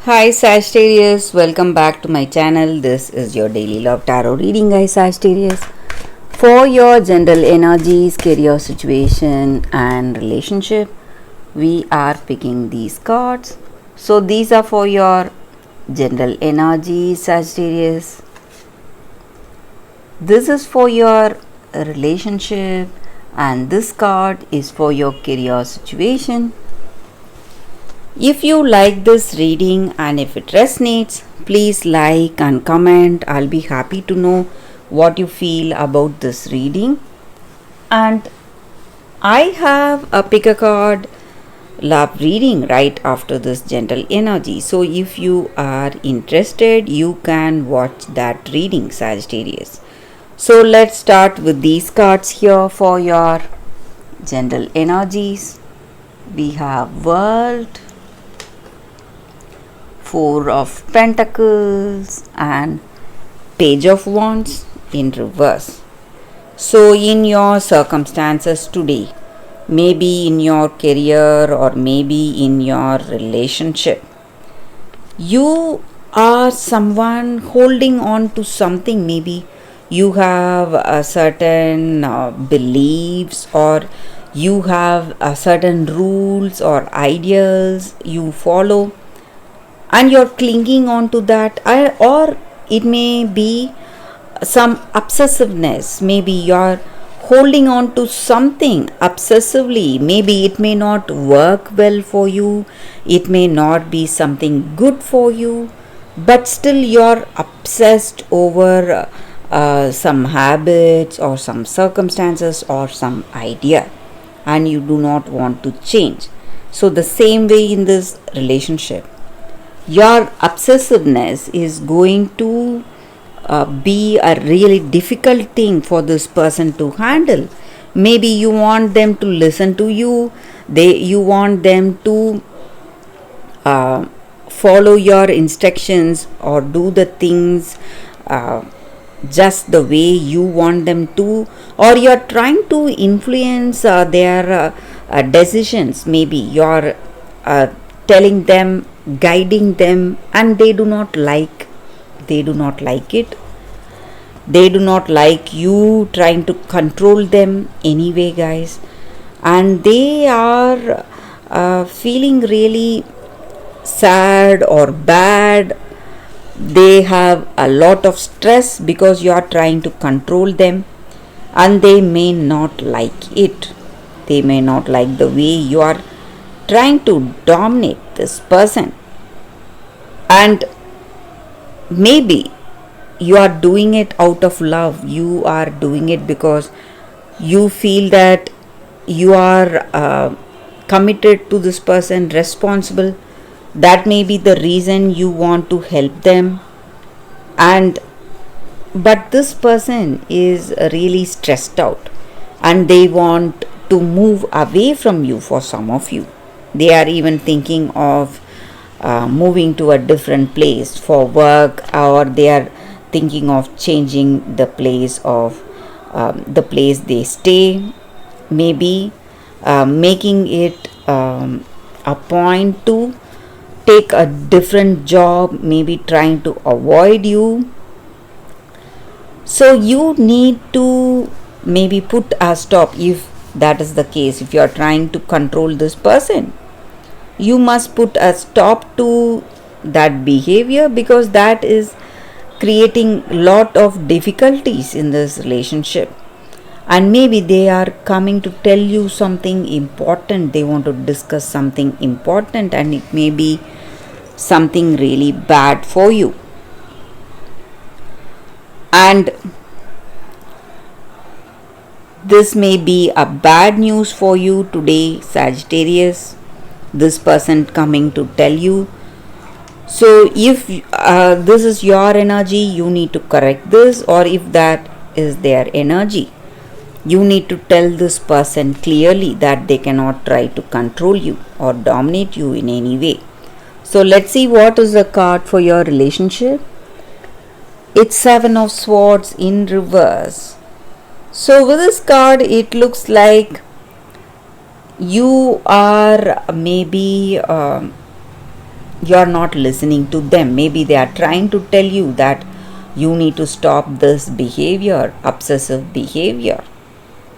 Hi Sagittarius, welcome back to my channel. This is your daily love tarot reading, guys. Sagittarius, for your general energies, career situation, and relationship, we are picking these cards. So, these are for your general energies, Sagittarius. This is for your relationship, and this card is for your career situation. If you like this reading and if it resonates, please like and comment. I'll be happy to know what you feel about this reading. And I have a pick a card love reading right after this gentle energy. So if you are interested, you can watch that reading, Sagittarius. So let's start with these cards here for your gentle energies. We have World, Four of Pentacles, and Page of Wands in reverse. So, in your circumstances today, maybe in your career or maybe in your relationship, you are someone holding on to something. Maybe you have a certain beliefs, or you have a certain rules or ideals you follow, and you're clinging on to that. Or it may be some obsessiveness. Maybe you're holding on to something obsessively. Maybe it may not work well for you, it may not be something good for you, but still you're obsessed over some habits or some circumstances or some idea, and you do not want to change. So the same way in this relationship, your obsessiveness is going to be a really difficult thing for this person to handle. Maybe you want them to listen to you, you want them to follow your instructions or do the things just the way you want them to, or you're trying to influence their decisions. Maybe you're telling them, guiding them, and they do not like it. They do not like you trying to control them anyway, guys, and they are feeling really sad or bad. They have a lot of stress because you are trying to control them, and they may not like it. They may not like the way you are trying to dominate this person. And maybe you are doing it out of love. You are doing it because you feel that you are committed to this person, responsible. That may be the reason you want to help them. And but this person is really stressed out, and they want to move away from you. For some of you, they are even thinking of moving to a different place for work, or they are thinking of changing the place of the place they stay. Maybe making it a point to take a different job, maybe trying to avoid you. So you need to maybe put a stop. If that is the case, if you are trying to control this person, you must put a stop to that behavior, because that is creating lot of difficulties in this relationship. And maybe they are coming to tell you something important. They want to discuss something important, and it may be something really bad for you. And this may be a bad news for you today, Sagittarius. This person coming to tell you. So if this is your energy, you need to correct this, or if that is their energy, you need to tell this person clearly that they cannot try to control you or dominate you in any way. So let's see what is the card for your relationship. It's Seven of Swords in reverse. So with this card, it looks like you are maybe you're not listening to them. Maybe they are trying to tell you that you need to stop this behavior, obsessive behavior,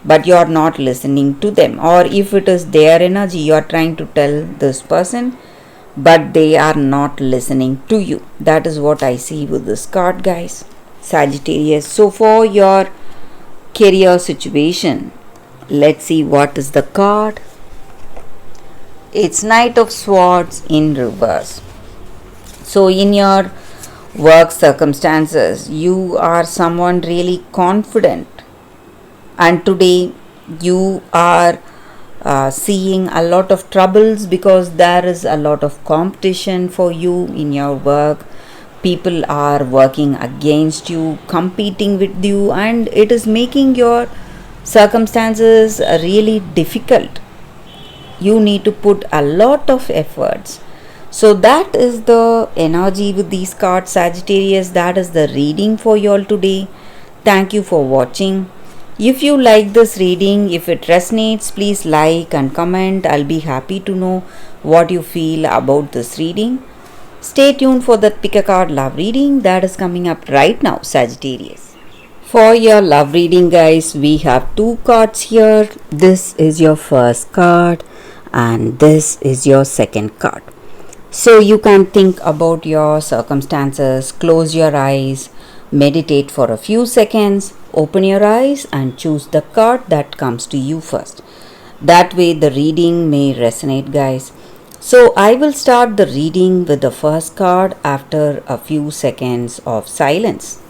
but you're not listening to them. Or if it is their energy, you're trying to tell this person, but they are not listening to you. That is what I see with this card, guys. Sagittarius. So for your career situation, let's see what is the card. It's Knight of Swords in reverse. So in your work circumstances, you are someone really confident, and today you are seeing a lot of troubles because there is a lot of competition for you in your work. People are working against you, competing with you, and it is making your circumstances really difficult. You need to put a lot of efforts. So that is the energy with these cards, Sagittarius. That is the reading for you all today. Thank you for watching. If you like this reading, if it resonates, please like and comment. I'll be happy to know what you feel about this reading. Stay tuned for that pick a card love reading that is coming up right now, Sagittarius. For your love reading, guys, we have two cards here. This is your first card and this is your second card. So you can think about your circumstances, close your eyes, meditate for a few seconds, open your eyes and choose the card that comes to you first. That way the reading may resonate, guys. So I will start the reading with the first card after a few seconds of silence.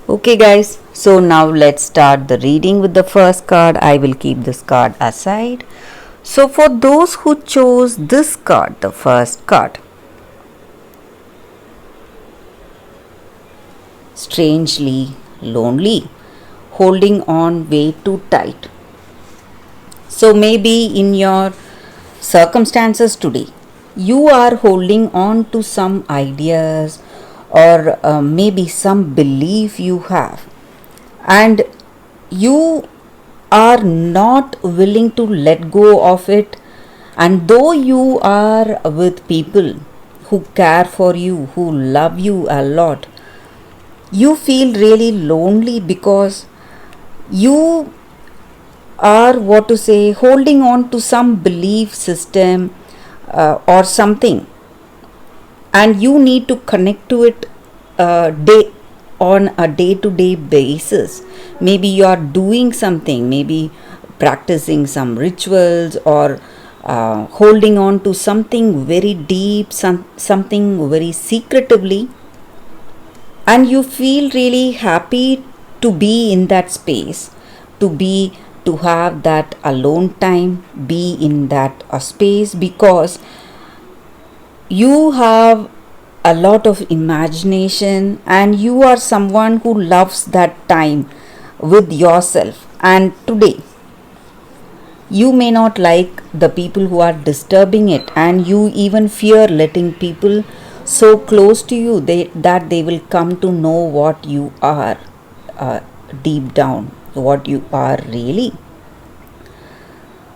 Okay, guys, so now let's start the reading with the first card. I will keep this card aside. So for those who chose this card, the first card, strangely lonely, holding on way too tight. So maybe in your circumstances today, you are holding on to some ideas or maybe some belief you have, and you are not willing to let go of it. And though you are with people who care for you, who love you a lot, you feel really lonely because you are, what to say, holding on to some belief system or something, and you need to connect to it on a day-to-day basis. Maybe you are doing something, maybe practicing some rituals, or holding on to something very deep, something very secretively, and you feel really happy to be in that space, to have that alone time, be in that space, because you have a lot of imagination and you are someone who loves that time with yourself. And today you may not like the people who are disturbing it, and you even fear letting people so close to you that they will come to know what you are deep down, what you are really.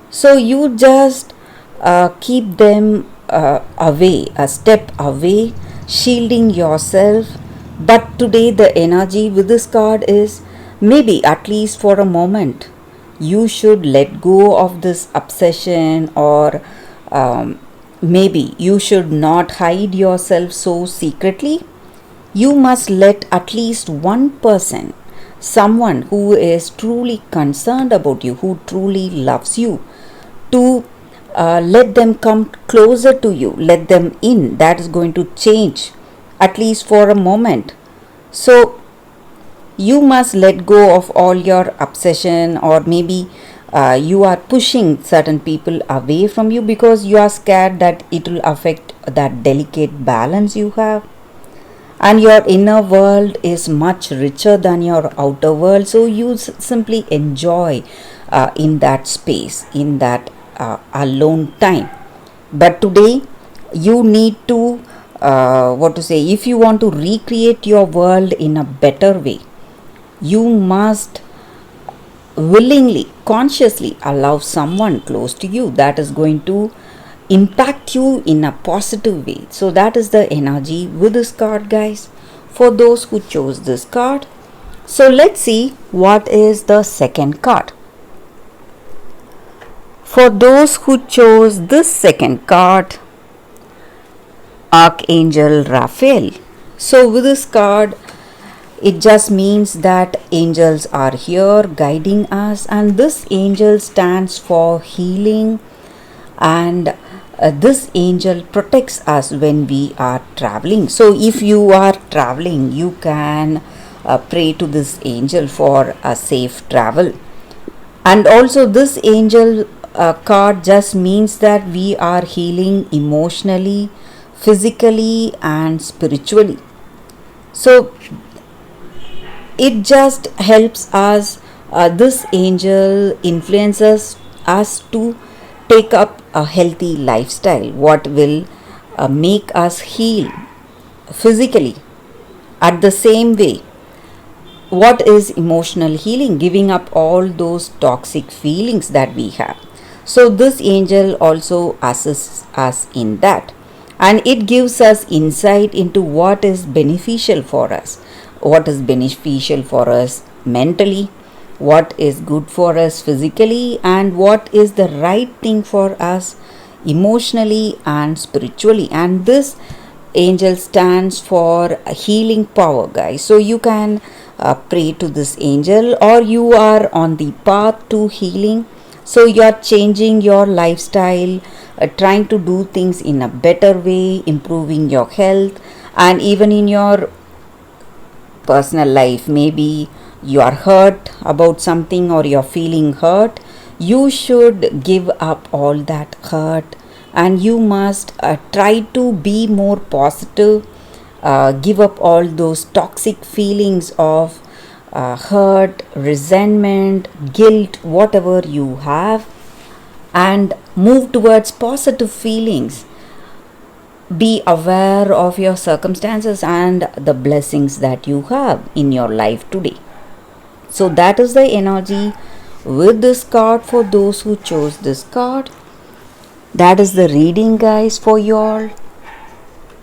So you just keep them away, a step away, shielding yourself. But today the energy with this card is, maybe at least for a moment, you should let go of this obsession, or maybe you should not hide yourself so secretly. You must let at least one person, someone who is truly concerned about you, who truly loves you, to let them come closer to you, let them in. That is going to change, at least for a moment. So you must let go of all your obsession, or maybe you are pushing certain people away from you because you are scared that it will affect that delicate balance you have. And your inner world is much richer than your outer world, so you simply enjoy in that space, in that alone time. But today you need to if you want to recreate your world in a better way, you must willingly, consciously allow someone close to you that is going to impact you in a positive way. So that is the energy with this card, guys, for those who chose this card. So let's see what is the second card. For those who chose this second card, Archangel Raphael. So with this card, it just means that angels are here guiding us, and this angel stands for healing, and this angel protects us when we are traveling. So if you are traveling, you can pray to this angel for a safe travel. And also this angel card just means that we are healing emotionally, physically and spiritually. So it just helps us, this angel influences us to take up a healthy lifestyle, what will make us heal physically. At the same way, what is emotional healing? Giving up all those toxic feelings that we have. So this angel also assists us in that, and it gives us insight into what is beneficial for us, what is beneficial for us mentally, what is good for us physically, and what is the right thing for us emotionally and spiritually. And this angel stands for healing power, guys. So you can pray to this angel, or you are on the path to healing. So you are changing your lifestyle, trying to do things in a better way, improving your health, and even in your personal life. Maybe you are hurt about something, or you're feeling hurt. You should give up all that hurt, and you must try to be more positive. Give up all those toxic feelings of hurt, resentment, guilt, whatever you have, and move towards positive feelings. Be aware of your circumstances and the blessings that you have in your life today. So that is the energy with this card for those who chose this card. That is the reading, guys, for you all.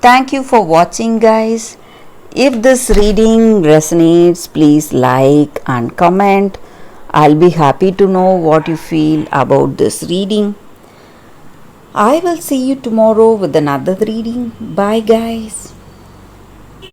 Thank you for watching, guys. If this reading resonates, please like and comment. I'll be happy to know what you feel about this reading. I will see you tomorrow with another reading. Bye, guys.